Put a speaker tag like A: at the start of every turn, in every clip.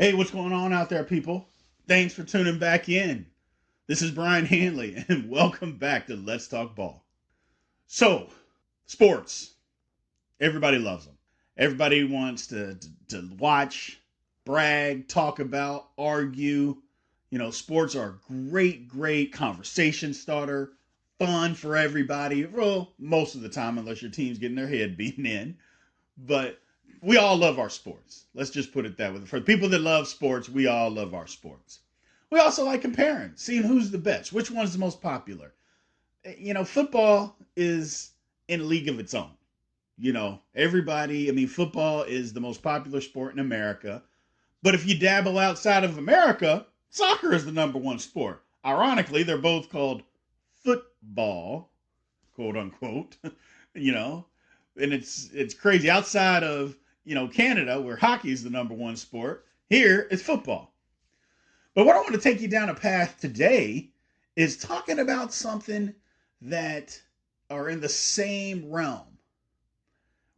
A: Hey, what's going on out there, people? Thanks for tuning back in. This is Brien Hanley, and welcome back to Let's Talk Ball. So, sports. Everybody loves them. Everybody wants to watch, brag, talk about, argue. Sports are a great conversation starter. Fun for everybody. Well, most of the time, unless your team's getting their head beaten in. But we all love our sports. Let's just put it that way. For people that love sports, we all love our sports. We also like comparing, seeing who's the best, which one's the most popular. Football is in a league of its own. Football is the most popular sport in America. But if you dabble outside of America, soccer is the number one sport. Ironically, they're both called football, quote unquote, and it's crazy. Outside of Canada, where hockey is the number one sport, here it's football. But what I want to take you down a path today is talking about something that are in the same realm.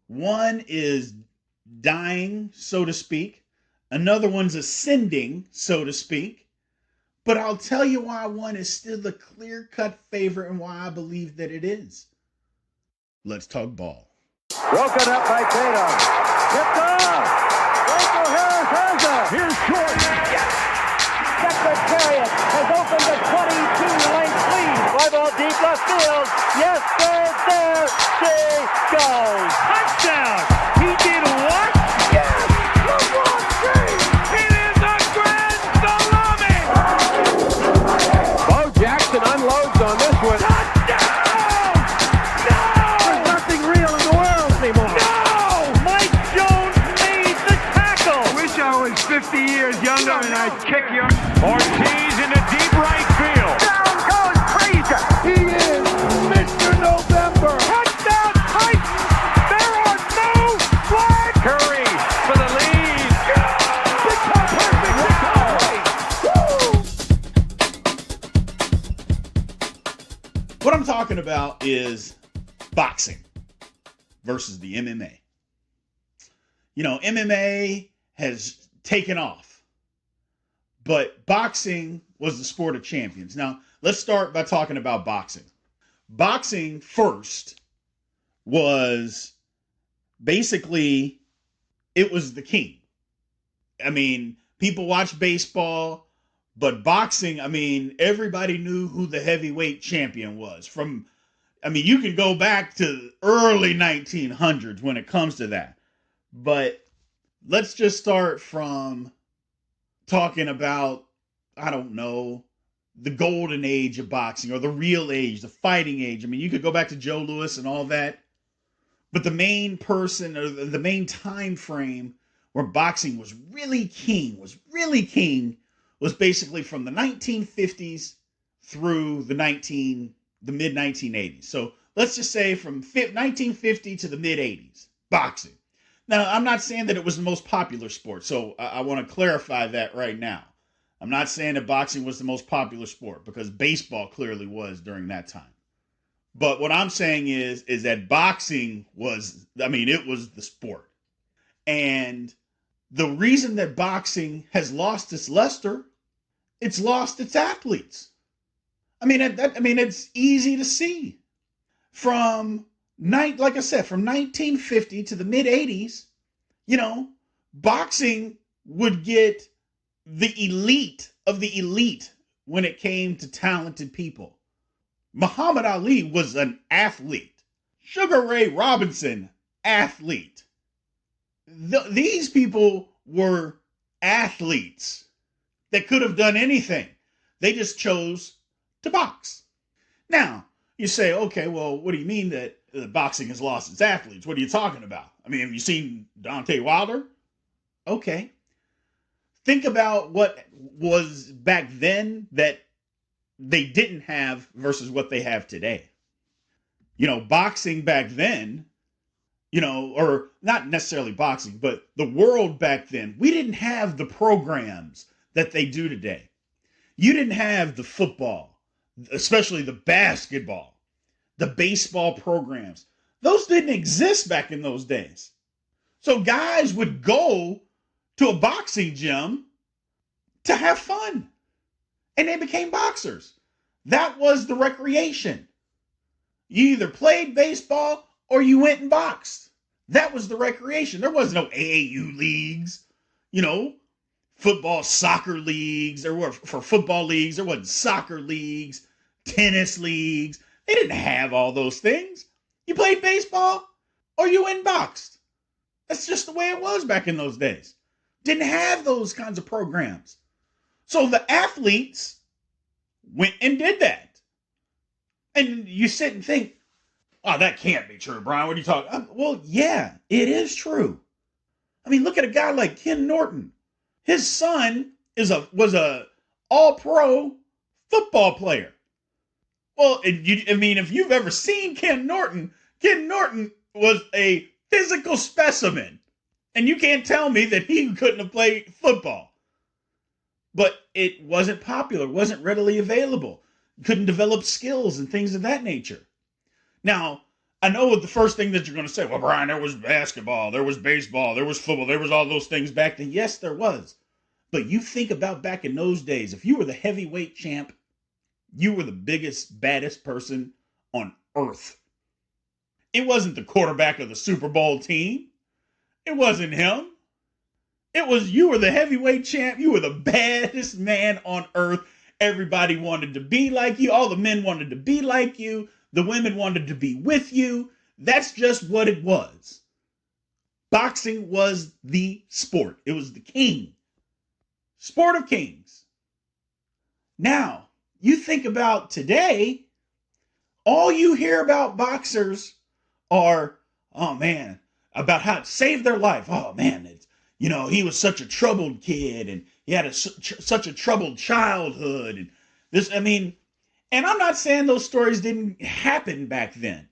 A: One is dying, so to speak. Another one's ascending, so to speak. But I'll tell you why one is still the clear-cut favorite and why I believe that it is. Let's talk ball.
B: Broken up by Tatum. Tipped off. Rachel Harris has it. Here's Jordan. Yes. Secretariat has opened a 22-length lead. Fly ball deep left field. Yes, there she goes. Touchdown. He did what? Yes. LeBron James. It is a grand salami. Bo Jackson unloads on this one. Touchdown. No. There's nothing real in the world anymore. No. Mike Jones made the tackle.
C: Wish I was 50 years younger and I'd kick you.
B: Ortiz in the deep right field. Down goes Frazier. He is Mr. November. Touchdown Titans. There are no flags. Curry for the lead. Perfect.
A: What I'm talking about is boxing versus the MMA. MMA has taken off, but boxing was the sport of champions. Now, let's start by talking about boxing. Boxing first was basically, it was the king. People watch baseball, but boxing, everybody knew who the heavyweight champion was. You can go back to early 1900s when it comes to that. But let's just start from talking about, the golden age of boxing, or the real age, the fighting age. You could go back to Joe Louis and all that. But the main person, or the main time frame where boxing was really king, was basically from the 1950s through the mid-1980s. So let's just say from 1950 to the mid-80s, boxing. Now, I'm not saying that it was the most popular sport, so I want to clarify that right now. I'm not saying that boxing was the most popular sport, because baseball clearly was during that time. But what I'm saying is that boxing was, it was the sport. And the reason that boxing has lost its luster, it's lost its athletes. It's easy to see. From 1950 to the mid 80s, boxing would get the elite of the elite when it came to talented people. Muhammad Ali was an athlete. Sugar Ray Robinson, athlete. These people were athletes that could have done anything. They just chose to box. Now, you say, okay, well, what do you mean that boxing has lost its athletes? What are you talking about? Have you seen Deontay Wilder? Okay. Think about what was back then that they didn't have versus what they have today. Boxing back then, or not necessarily boxing, but the world back then, we didn't have the programs that they do today. You didn't have the football, especially the basketball, the baseball programs. Those didn't exist back in those days. So guys would go to a boxing gym to have fun. And they became boxers. That was the recreation. You either played baseball or you went and boxed. That was the recreation. There was no AAU leagues, football, soccer leagues. There were for football leagues. There wasn't soccer leagues, tennis leagues. They didn't have all those things. You played baseball or you went and boxed. That's just the way it was back in those days. Didn't have those kinds of programs. So the athletes went and did that. And you sit and think, oh, that can't be true, Brien. What are you talking? Well, yeah, it is true. I mean, look at a guy like Ken Norton. His son was a all-pro football player. Well, if you've ever seen Ken Norton was a physical specimen. And you can't tell me that he couldn't have played football. But it wasn't popular, wasn't readily available. Couldn't develop skills and things of that nature. Now, I know the first thing that you're going to say, well, Brien, there was basketball, there was baseball, there was football, there was all those things back then. Yes, there was. But you think about back in those days, if you were the heavyweight champ, you were the biggest, baddest person on earth. It wasn't the quarterback of the Super Bowl team. It wasn't him. It was you were the heavyweight champ. You were the baddest man on earth. Everybody wanted to be like you. All the men wanted to be like you. The women wanted to be with you. That's just what it was. Boxing was the sport. It was the king. Sport of kings. Now, you think about today, all you hear about boxers are, oh man, about how it saved their life. Oh man, he was such a troubled kid and he had such a troubled childhood. And and I'm not saying those stories didn't happen back then,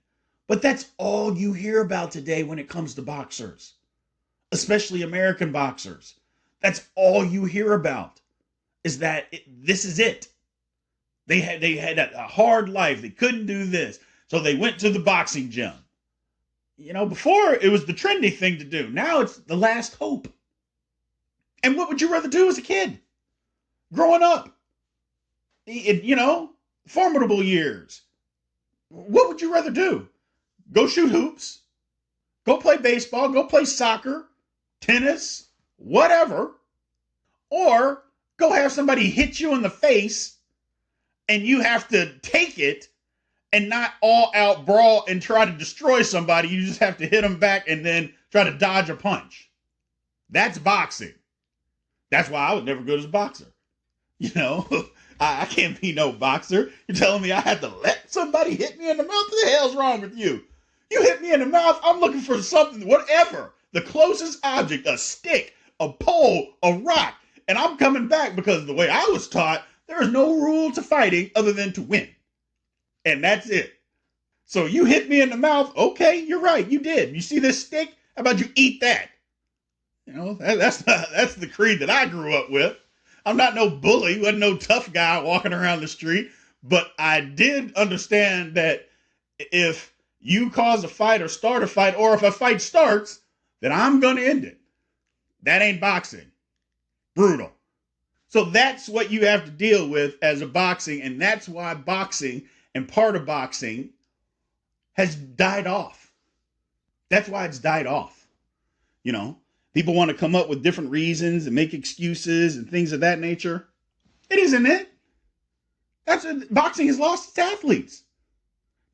A: but that's all you hear about today when it comes to boxers, especially American boxers. That's all you hear about is that this is it. They had a hard life. They couldn't do this. So they went to the boxing gym. Before it was the trendy thing to do. Now it's the last hope. And what would you rather do as a kid? Growing up. Formidable years. What would you rather do? Go shoot hoops? Go play baseball? Go play soccer? Tennis? Whatever. Or go have somebody hit you in the face and you have to take it and not all out brawl and try to destroy somebody. You just have to hit them back and then try to dodge a punch. That's boxing. That's why I was never good as a boxer. I can't be no boxer. You're telling me I had to let somebody hit me in the mouth? What the hell's wrong with you? You hit me in the mouth, I'm looking for something, whatever. The closest object, a stick, a pole, a rock. And I'm coming back because the way I was taught, there is no rule to fighting other than to win. And that's it. So you hit me in the mouth. Okay, you're right. You did. You see this stick? How about you eat that? That's the creed that I grew up with. I'm not no bully. Wasn't no tough guy walking around the street. But I did understand that if you cause a fight or start a fight, or if a fight starts, then I'm going to end it. That ain't boxing. Brutal. So that's what you have to deal with as a boxing. And that's why boxing and part of boxing has died off. That's why it's died off. People want to come up with different reasons and make excuses and things of that nature. It isn't it. That's what boxing has lost its athletes.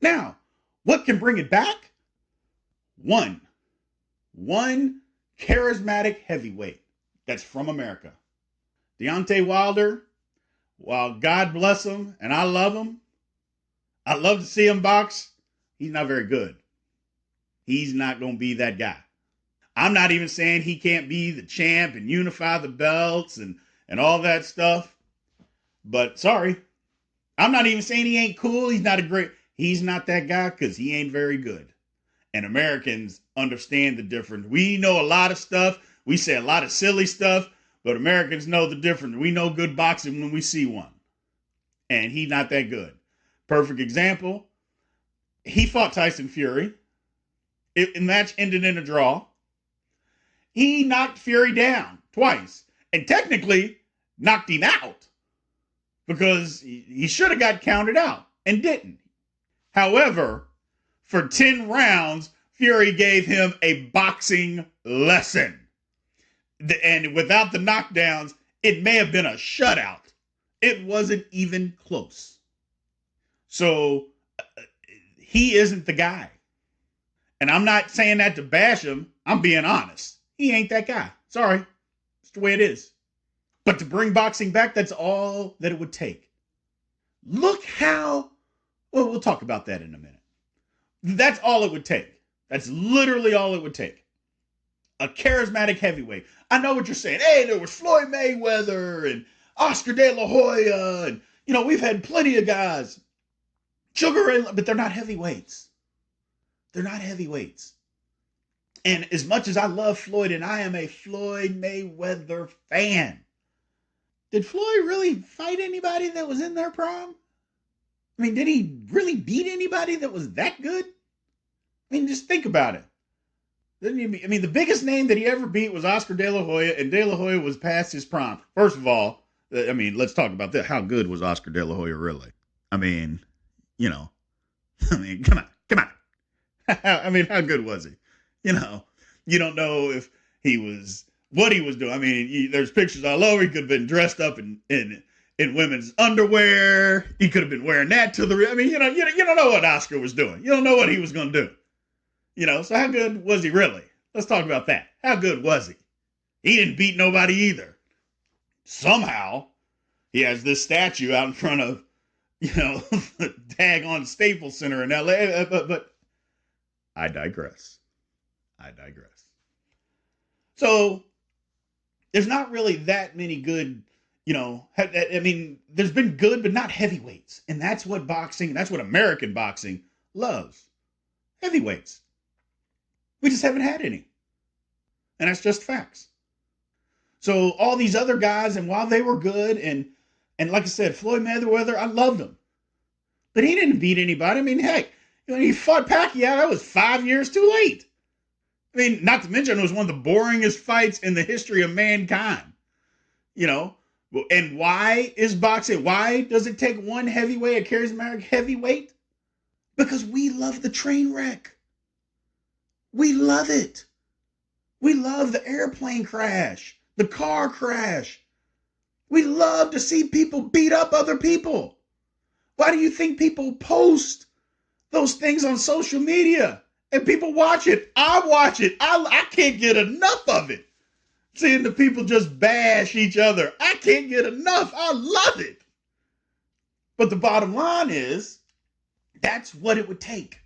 A: Now, what can bring it back? One charismatic heavyweight that's from America. Deontay Wilder, while God bless him and I love him, I love to see him box, he's not very good. He's not going to be that guy. I'm not even saying he can't be the champ and unify the belts and all that stuff. But sorry, I'm not even saying he ain't cool. He's not that guy because he ain't very good. And Americans understand the difference. We know a lot of stuff. We say a lot of silly stuff, but Americans know the difference. We know good boxing when we see one. And he's not that good. Perfect example. He fought Tyson Fury. The match ended in a draw. He knocked Fury down twice. And technically, knocked him out because he should have got counted out and didn't. However, for 10 rounds, Fury gave him a boxing lesson. And without the knockdowns, it may have been a shutout. It wasn't even close. So he isn't the guy. And I'm not saying that to bash him. I'm being honest. He ain't that guy. Sorry. It's the way it is. But to bring boxing back, that's all that it would take. Look how, well, we'll talk about that in a minute. That's all it would take. That's literally all it would take. A charismatic heavyweight. I know what you're saying. Hey, there was Floyd Mayweather and Oscar De La Hoya. And, we've had plenty of guys. Sugar Ray, but they're not heavyweights. They're not heavyweights. And as much as I love Floyd, and I am a Floyd Mayweather fan, did Floyd really fight anybody that was in their prime? I mean, did he really beat anybody that was that good? I mean, just think about it. The biggest name that he ever beat was Oscar De La Hoya, and De La Hoya was past his prime. First of all, let's talk about that. How good was Oscar De La Hoya really? Come on. How good was he? You don't know if he was, what he was doing. There's pictures all over. He could have been dressed up in women's underwear. He could have been wearing that to the, you don't know what Oscar was doing. You don't know what he was going to do. So how good was he really? Let's talk about that. How good was he? He didn't beat nobody either. Somehow, he has this statue out in front of, the daggone Staples Center in LA. But I digress. So, there's not really that many good, there's been good, but not heavyweights. And that's what American boxing loves. Heavyweights. We just haven't had any. And that's just facts. So all these other guys, and while they were good, and like I said, Floyd Mayweather, I loved him. But he didn't beat anybody. Heck, when he fought Pacquiao, that was 5 years too late. Not to mention it was one of the boringest fights in the history of mankind. And why is boxing, why does it take one heavyweight, a charismatic heavyweight? Because we love the train wreck. We love it. We love the airplane crash, the car crash. We love to see people beat up other people. Why do you think people post those things on social media and people watch it? I watch it. I can't get enough of it. Seeing the people just bash each other. I can't get enough. I love it. But the bottom line is, that's what it would take.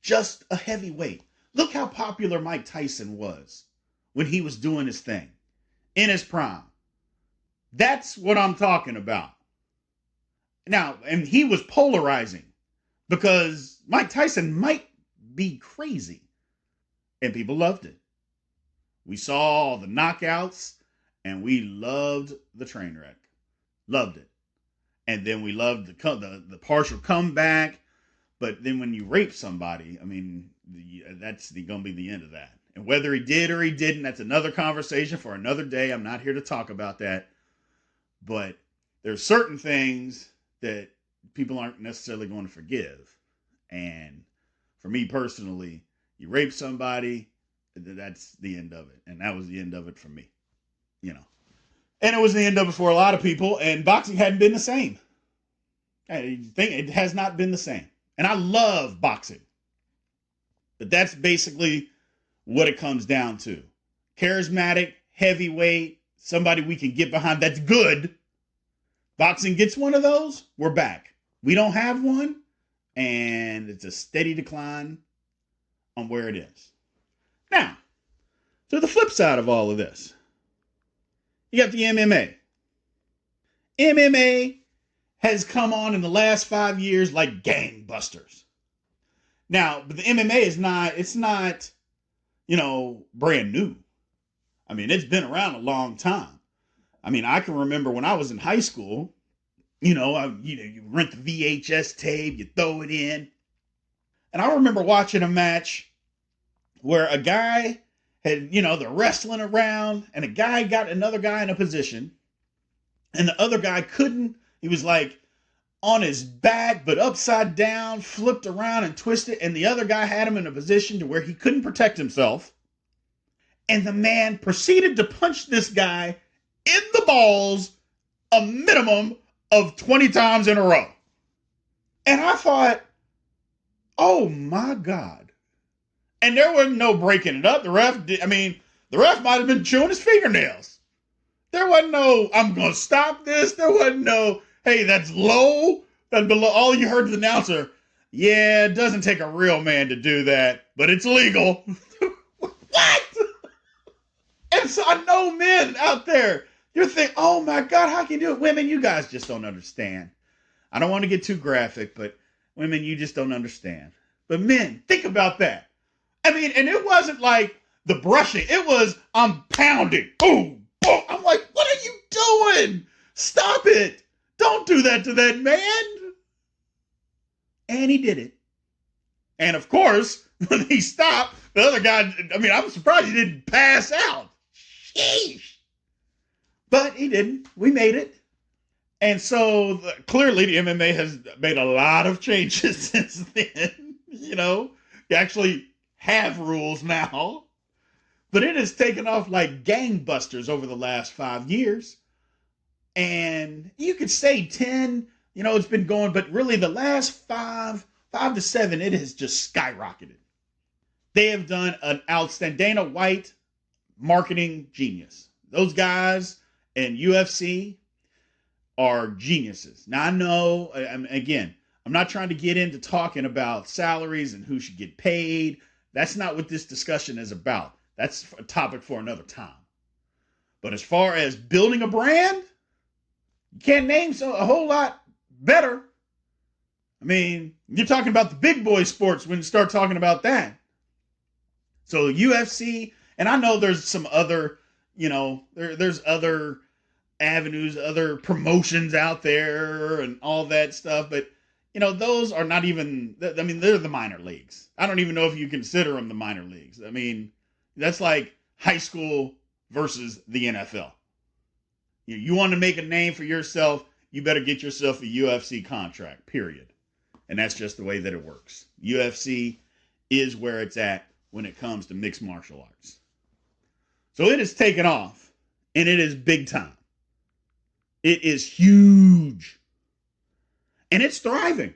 A: Just a heavyweight. Look how popular Mike Tyson was when he was doing his thing in his prime. That's what I'm talking about. Now, and he was polarizing because Mike Tyson might be crazy and people loved it. We saw all the knockouts and we loved the train wreck. Loved it. And then we loved the partial comeback. But then when you rape somebody, that's going to be the end of that. And whether he did or he didn't, that's another conversation for another day. I'm not here to talk about that. But there's certain things that people aren't necessarily going to forgive. And for me personally, you rape somebody, that's the end of it. And that was the end of it for me. And it was the end of it for a lot of people. And boxing hadn't been the same. It has not been the same. And I love boxing. But that's basically what it comes down to. Charismatic, heavyweight, somebody we can get behind that's good. Boxing gets one of those, we're back. We don't have one, and it's a steady decline on where it is. Now, to the flip side of all of this, you got the MMA. MMA has come on in the last 5 years like gangbusters. Now, but the MMA is not, brand new. It's been around a long time. I can remember when I was in high school, you rent the VHS tape, you throw it in. And I remember watching a match where a guy had, they're wrestling around and a guy got another guy in a position And the other guy couldn't. He was like on his back, but upside down, flipped around and twisted. And the other guy had him in a position to where he couldn't protect himself. And the man proceeded to punch this guy in the balls a minimum of 20 times in a row. And I thought, oh my God. And there was no breaking it up. The ref might have been chewing his fingernails. There wasn't no, I'm going to stop this. There wasn't no, hey, that's low. That's below. All you heard the announcer, yeah, it doesn't take a real man to do that, but it's legal. What? And so I know men out there, you're thinking, oh my God, how can you do it? Women, you guys just don't understand. I don't want to get too graphic, but women, you just don't understand. But men, think about that. I mean, and it wasn't like the brushing. It was, I'm pounding. Boom. Boom. I'm like, what are you doing? Stop it. Don't do that to that man. And he did it. And of course, when he stopped, the other guy, I'm surprised he didn't pass out. Sheesh. But he didn't. We made it. And so clearly the MMA has made a lot of changes since then. You actually have rules now. But it has taken off like gangbusters over the last 5 years. And you could say 10, it's been going, but really the last 5 to 7, it has just skyrocketed. They have done an outstanding, Dana White, marketing genius. Those guys in UFC are geniuses. Now I know, again, I'm not trying to get into talking about salaries and who should get paid. That's not what this discussion is about. That's a topic for another time. But as far as building a brand, you can't name a whole lot better. You're talking about the big boy sports when you start talking about that. So UFC, and I know there's some other, there's other avenues, other promotions out there and all that stuff. But, those are not even, they're the minor leagues. I don't even know if you consider them the minor leagues. That's like high school versus the NFL. You want to make a name for yourself, you better get yourself a UFC contract, period. And that's just the way that it works. UFC is where it's at when it comes to mixed martial arts. So it has taken off, and it is big time. It is huge. And it's thriving.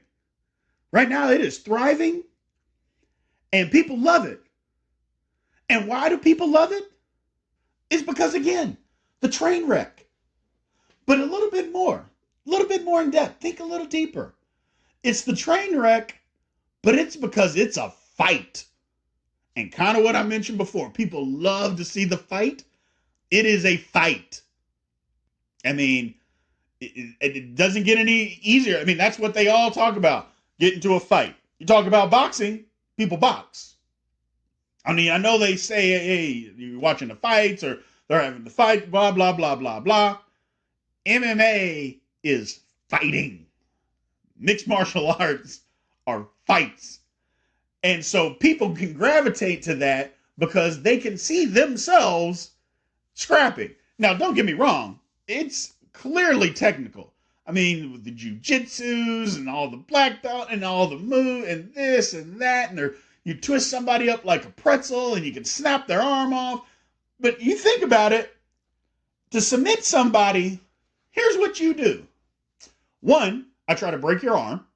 A: Right now, it is thriving, and people love it. And why do people love it? It's because, again, the train wreck. But a little bit more in depth. Think a little deeper. It's the train wreck, but it's because it's a fight. And kind of what I mentioned before, people love to see the fight. It is a fight. It doesn't get any easier. That's what they all talk about, get into a fight. You talk about boxing, people box. I know they say, hey, you're watching the fights or they're having the fight, blah, blah, blah, blah, blah. MMA is fighting. Mixed martial arts are fights. And so people can gravitate to that because they can see themselves scrapping. Now, don't get me wrong. It's clearly technical. With the jujitsus and all the black belt and all the move and this and that. And you twist somebody up like a pretzel and you can snap their arm off. But you think about it, to submit somebody, here's what you do. One, I try to break your arm.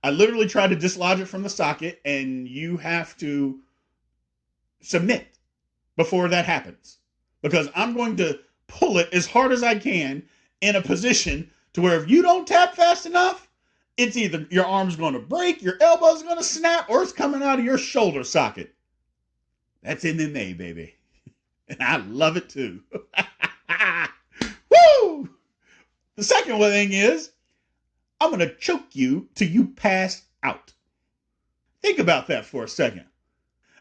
A: I literally try to dislodge it from the socket, and you have to submit before that happens. Because I'm going to pull it as hard as I can in a position to where if you don't tap fast enough, it's either your arm's going to break, your elbow's going to snap, or it's coming out of your shoulder socket. That's MMA, baby. And I love it too. Woo! The second thing is, I'm going to choke you till you pass out. Think about that for a second.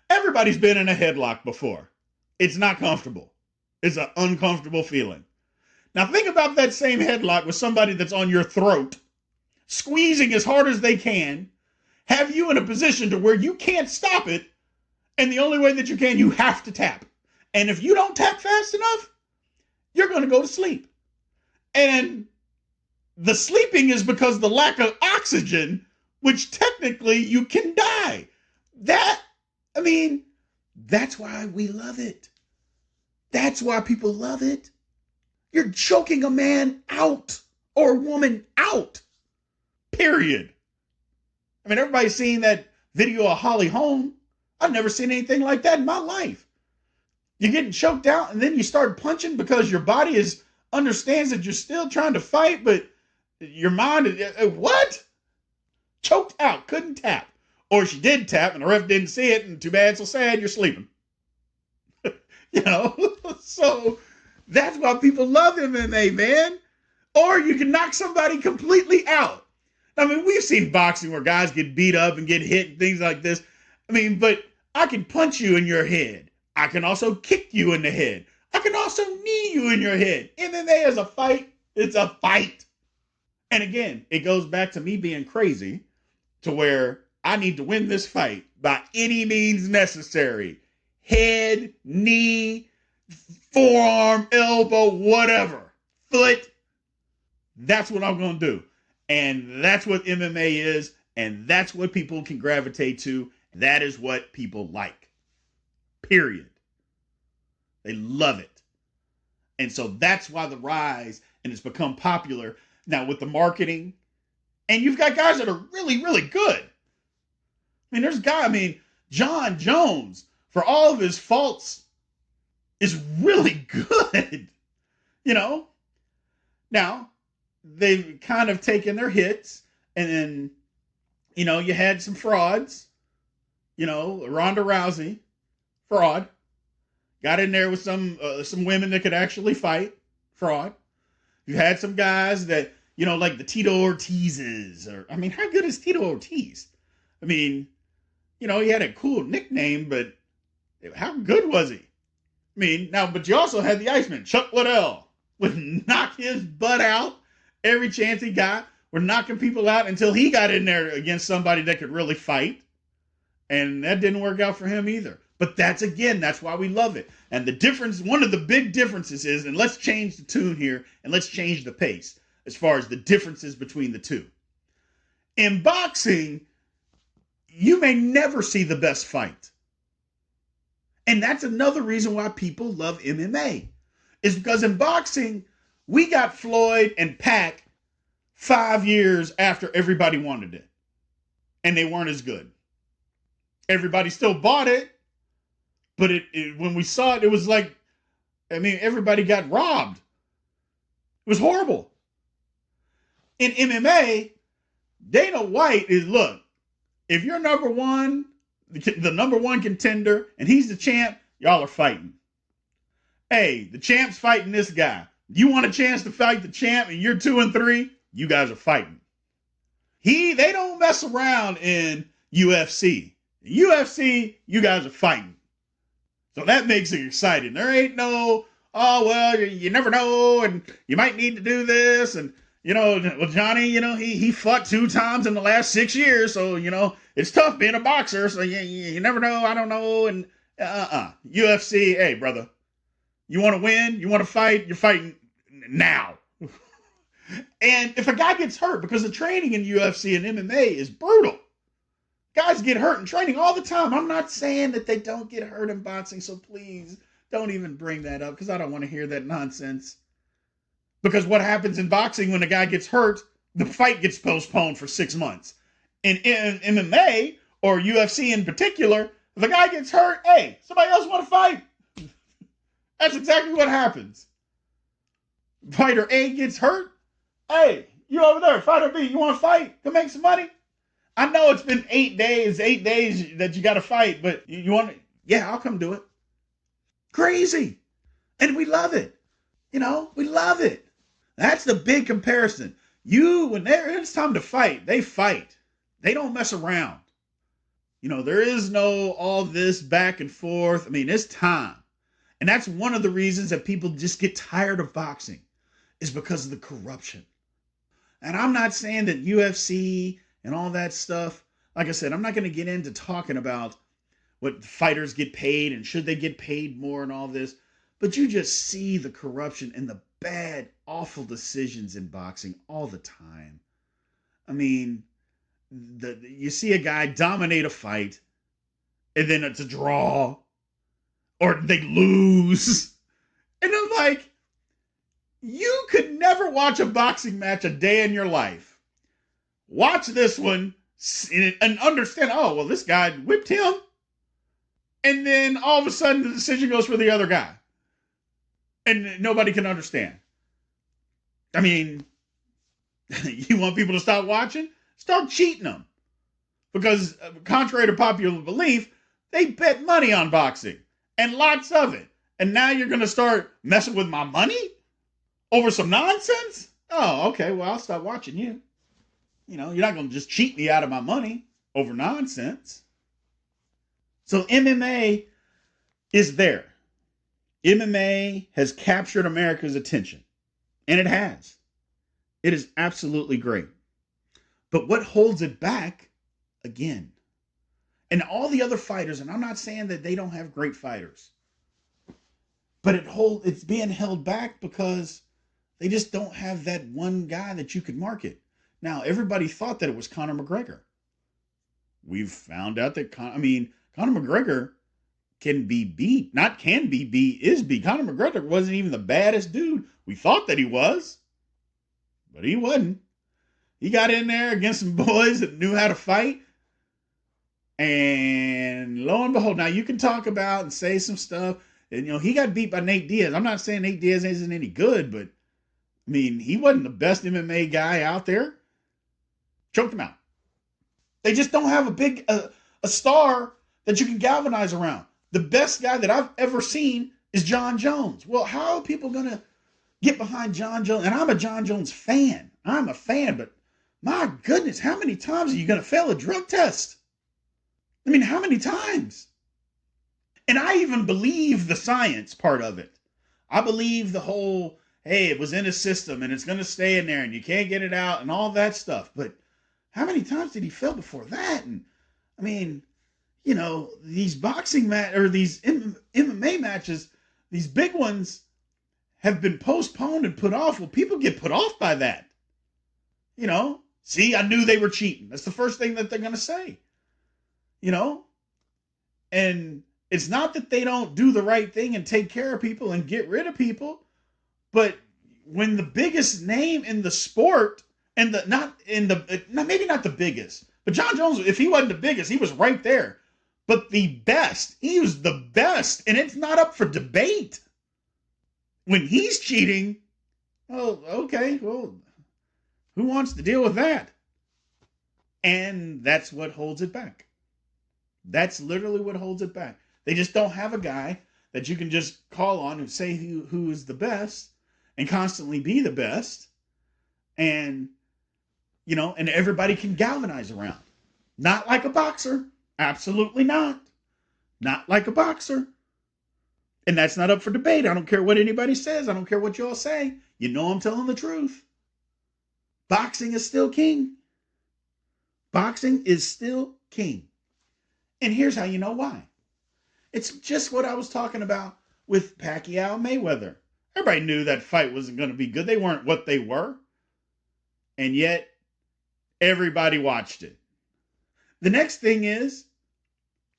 A: Everybody's been in a headlock before. It's not comfortable. It's an uncomfortable feeling. Now think about that same headlock with somebody that's on your throat, squeezing as hard as they can, have you in a position to where you can't stop it, and the only way that you can, you have to tap. And if you don't tap fast enough, you're going to go to sleep. And the sleeping is because the lack of oxygen, which technically you can die. That's why we love it. That's why people love it. You're choking a man out or a woman out. Period. Everybody's seen that video of Holly Holm. I've never seen anything like that in my life. You're getting choked out and then you start punching because your body understands that you're still trying to fight, but your mind is, what? Choked out, couldn't tap. Or she did tap and the ref didn't see it, and too bad, so sad, you're sleeping. So that's why people love MMA, man. Or you can knock somebody completely out. We've seen boxing where guys get beat up and get hit and things like this. But I can punch you in your head. I can also kick you in the head. I can also knee you in your head. MMA is a fight. It's a fight. And again, it goes back to me being crazy to where I need to win this fight by any means necessary. Head, knee, forearm, elbow, whatever. Foot. That's what I'm going to do. And that's what MMA is. And that's what people can gravitate to. That is what people like. Period. They love it. And so that's why the rise, and it's become popular now with the marketing. And you've got guys that are really, really good. There's a guy, John Jones, for all of his faults, is really good. Now, they've kind of taken their hits, and then, you had some frauds. Ronda Rousey, fraud. Got in there with some women that could actually fight, fraud. You had some guys that, like the Tito Ortizes, how good is Tito Ortiz? He had a cool nickname, but how good was he? But you also had the Iceman, Chuck Liddell, would knock his butt out every chance he got. We're knocking people out until he got in there against somebody that could really fight. And that didn't work out for him either. But that's why we love it. And the difference, one of the big differences is, and let's change the tune here and let's change the pace as far as the differences between the two. In boxing, you may never see the best fight. And that's another reason why people love MMA. Is because in boxing, we got Floyd and Pac 5 years after everybody wanted it. And they weren't as good. Everybody still bought it. But when we saw it, it was like, everybody got robbed. It was horrible. In MMA, Dana White is, look, if you're number one, the number one contender, and he's the champ, y'all are fighting. Hey, the champ's fighting this guy. You want a chance to fight the champ and you're 2 and 3, you guys are fighting. They don't mess around in UFC. In UFC, you guys are fighting. So that makes it exciting. There ain't no, you never know, and you might need to do this, and Johnny, he fought 2 times in the last 6 years, so it's tough being a boxer. So you never know. I don't know. And UFC, hey brother, you want to win? You want to fight? You're fighting now. And if a guy gets hurt, because the training in UFC and MMA is brutal. Guys get hurt in training all the time. I'm not saying that they don't get hurt in boxing, so please don't even bring that up because I don't want to hear that nonsense. Because what happens in boxing when a guy gets hurt, the fight gets postponed for 6 months. In MMA or UFC in particular, if a guy gets hurt, hey, somebody else want to fight. That's exactly what happens. Fighter A gets hurt. Hey, you over there, fighter B, you want to fight? Come make some money? I know it's been 8 days that you got to fight, but you want to, yeah, I'll come do it. Crazy. And we love it. We love it. That's the big comparison. When it's time to fight, they fight. They don't mess around. There is no all this back and forth. It's time. And that's one of the reasons that people just get tired of boxing is because of the corruption. And I'm not saying that UFC and all that stuff, like I said, I'm not going to get into talking about what fighters get paid and should they get paid more and all this. But you just see the corruption and the bad awful decisions in boxing all the time. I mean, you see a guy dominate a fight, and then it's a draw, or they lose. And I'm like, you could never watch a boxing match a day in your life. Watch this one and understand, oh, well, this guy whipped him. And then all of a sudden the decision goes for the other guy. And nobody can understand. I mean, you want people to stop watching? Start cheating them. Because contrary to popular belief, they bet money on boxing. And lots of it. And now you're going to start messing with my money? Over some nonsense? Oh, okay, well, I'll stop watching you. You know, you're not going to just cheat me out of my money over nonsense. So MMA is there. MMA has captured America's attention. And it has. It is absolutely great. But what holds it back, again, and all the other fighters, and I'm not saying that they don't have great fighters, but it's being held back because they just don't have that one guy that you could market. Now, everybody thought that it was Conor McGregor. We've found out that, Conor McGregor can be beat. Not can be beat, is beat. Conor McGregor wasn't even the baddest dude. We thought that he was, but he wasn't. He got in there against some boys that knew how to fight. And lo and behold, now you can talk about and say some stuff. And, he got beat by Nate Diaz. I'm not saying Nate Diaz isn't any good, but, he wasn't the best MMA guy out there. Choked him out. They just don't have a star that you can galvanize around. The best guy that I've ever seen is John Jones. Well, how are people going to get behind John Jones? And I'm a John Jones fan. I'm a fan, but my goodness, how many times are you going to fail a drug test? How many times? And I even believe the science part of it. I believe the whole, hey, it was in his system and it's going to stay in there and you can't get it out and all that stuff. But how many times did he fail before that? And these boxing these MMA matches, these big ones have been postponed and put off. Well, people get put off by that. See, I knew they were cheating. That's the first thing that they're going to say. And it's not that they don't do the right thing and take care of people and get rid of people, but when the biggest name in the sport and maybe not the biggest, but John Jones, if he wasn't the biggest, he was right there. But the best, he was the best, and it's not up for debate. When he's cheating, well, okay, well, who wants to deal with that? And that's what holds it back. That's literally what holds it back. They just don't have a guy that you can just call on and say who is the best and constantly be the best. And, and everybody can galvanize around. Not like a boxer. Absolutely not. Not like a boxer. And that's not up for debate. I don't care what anybody says. I don't care what y'all say. You know I'm telling the truth. Boxing is still king. Boxing is still king. And here's how you know why. It's just what I was talking about with Pacquiao and Mayweather. Everybody knew that fight wasn't going to be good. They weren't what they were. And yet, everybody watched it. The next thing is,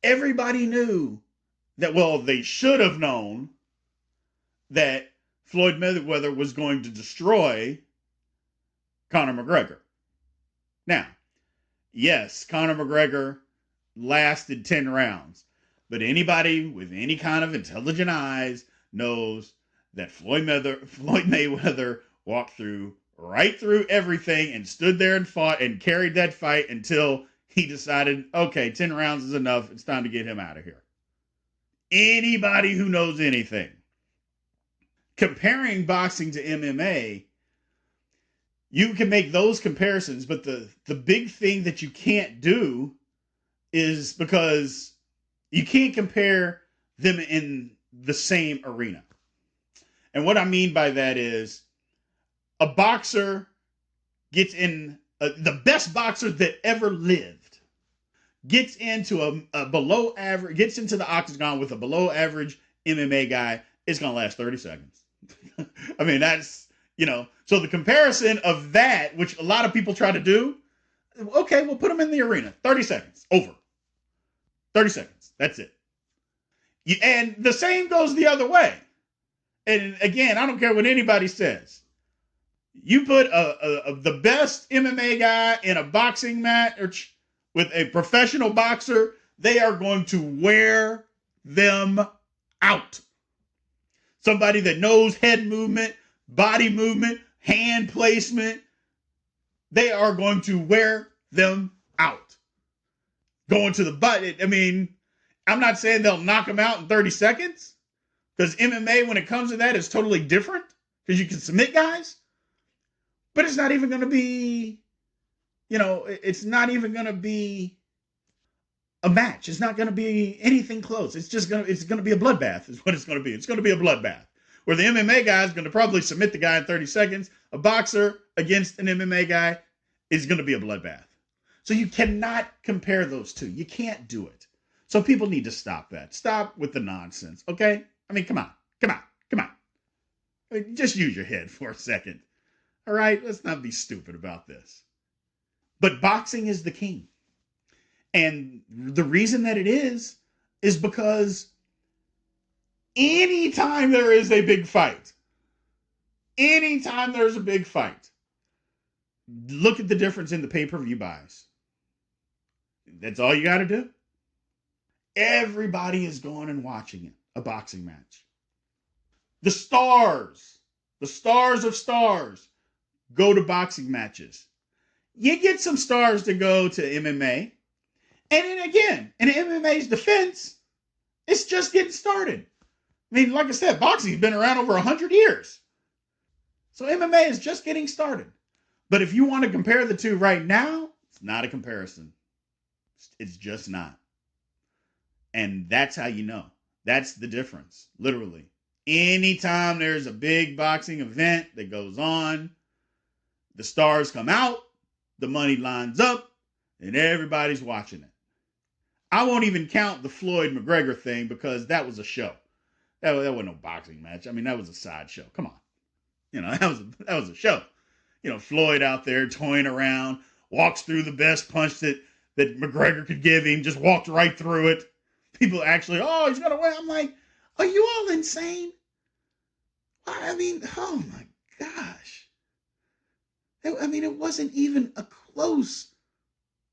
A: everybody knew that, well, they should have known that Floyd Mayweather was going to destroy Conor McGregor. Now, yes, Conor McGregor lasted 10 rounds. But anybody with any kind of intelligent eyes knows that Floyd Mayweather walked right through everything and stood there and fought and carried that fight until he decided, okay, 10 rounds is enough. It's time to get him out of here. Anybody who knows anything. Comparing boxing to MMA, you can make those comparisons, but the big thing that you can't do is because you can't compare them in the same arena. And what I mean by that is a boxer gets in, the best boxer that ever lived gets into a below average, gets into the octagon with a below average MMA guy. It's going to last 30 seconds. That's, So the comparison of that, which a lot of people try to do, okay, we'll put them in the arena. 30 seconds, over. 30 seconds, that's it. And the same goes the other way. And again, I don't care what anybody says. You put the best MMA guy in a boxing match with a professional boxer, they are going to wear them out. Somebody that knows head movement, body movement, hand placement, they are going to wear them out. Going to the butt. I mean, I'm not saying they'll knock them out in 30 seconds, because MMA, when it comes to that, is totally different, because you can submit guys. But it's not even going to be, it's not even going to be a match. It's not going to be anything close. It's going to be a bloodbath is what it's going to be. It's going to be a bloodbath where the MMA guy is going to probably submit the guy in 30 seconds. A boxer against an MMA guy is going to be a bloodbath. So you cannot compare those two. You can't do it. So people need to stop that. Stop with the nonsense, okay? I mean, come on. I mean, just use your head for a second. All right, let's not be stupid about this. But boxing is the king. And the reason that it is because anytime there is a big fight, look at the difference in the pay-per-view buys. That's all you got to do. Everybody is going and watching it, a boxing match. The stars of stars, go to boxing matches. You get some stars to go to MMA. And then again, in MMA's defense, it's just getting started. I mean, like I said, boxing's been around over 100 years. So MMA is just getting started. But if you want to compare the two right now, it's not a comparison. It's just not. And that's how you know. That's the difference, literally. Anytime there's a big boxing event that goes on, the stars come out, the money lines up, and everybody's watching it. I won't even count the Floyd-McGregor thing because that was a show. That wasn't no boxing match. I mean, that was a sideshow. Come on. That was a show. Floyd out there toying around, walks through the best punch that McGregor could give him, just walked right through it. People actually, oh, he's going to win. I'm like, are you all insane? I mean, oh my gosh. I mean, it wasn't even a close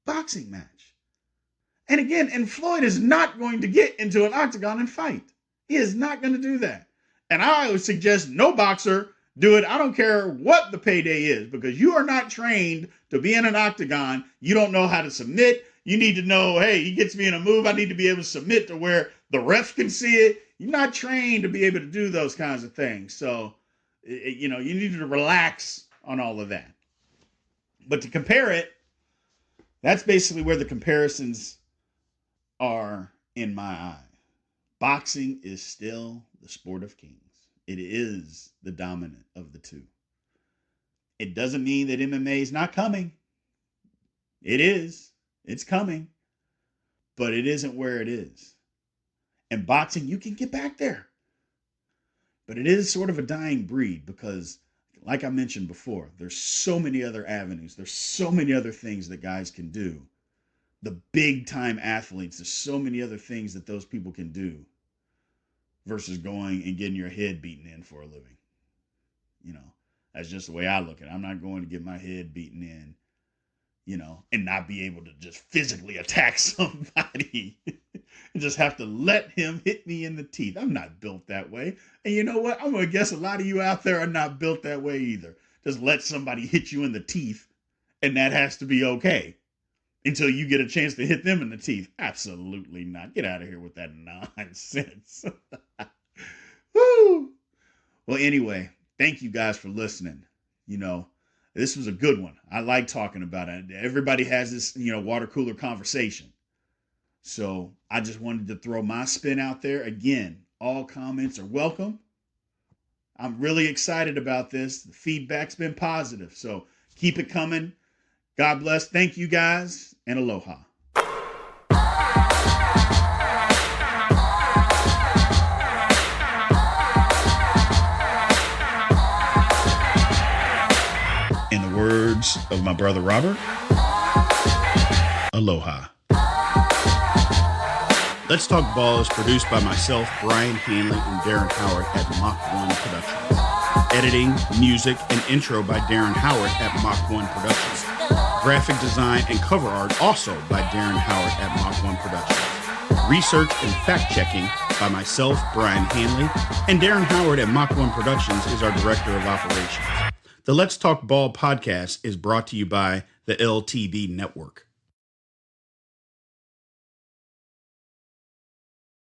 A: boxing match. And again, Floyd is not going to get into an octagon and fight. He is not going to do that. And I would suggest no boxer do it. I don't care what the payday is, because you are not trained to be in an octagon. You don't know how to submit. You need to know, hey, he gets me in a move, I need to be able to submit to where the ref can see it. You're not trained to be able to do those kinds of things. So, you need to relax on all of that. But to compare it, that's basically where the comparisons are in my eye. Boxing is still the sport of kings. It is the dominant of the two. It doesn't mean that MMA is not coming. It is. It's coming. But it isn't where it is. And boxing, you can get back there. But it is sort of a dying breed because, like I mentioned before, there's so many other avenues. There's so many other things that guys can do. The big time athletes, there's so many other things that those people can do versus going and getting your head beaten in for a living. That's just the way I look at it. I'm not going to get my head beaten in, and not be able to just physically attack somebody and just have to let him hit me in the teeth. I'm not built that way. And you know what? I'm going to guess a lot of you out there are not built that way either. Just let somebody hit you in the teeth, and that has to be okay until you get a chance to hit them in the teeth. Absolutely not. Get out of here with that nonsense. Woo! Well, anyway, thank you guys for listening. This was a good one. I like talking about it. Everybody has this, water cooler conversation. So I just wanted to throw my spin out there. Again, all comments are welcome. I'm really excited about this. The feedback's been positive. So keep it coming. God bless. Thank you guys, and aloha. In the words of my brother Robert, aloha. Let's Talk Ball is produced by myself, Brien Hanley, and Darren Howard at Mach 1 Productions. Editing, music, and intro by Darren Howard at Mach 1 Productions. Graphic design and cover art also by Darren Howard at Mach 1 Productions. Research and fact-checking by myself, Brien Hanley, and Darren Howard at Mach 1 Productions is our Director of Operations. The Let's Talk Ball podcast is brought to you by the LTB Network.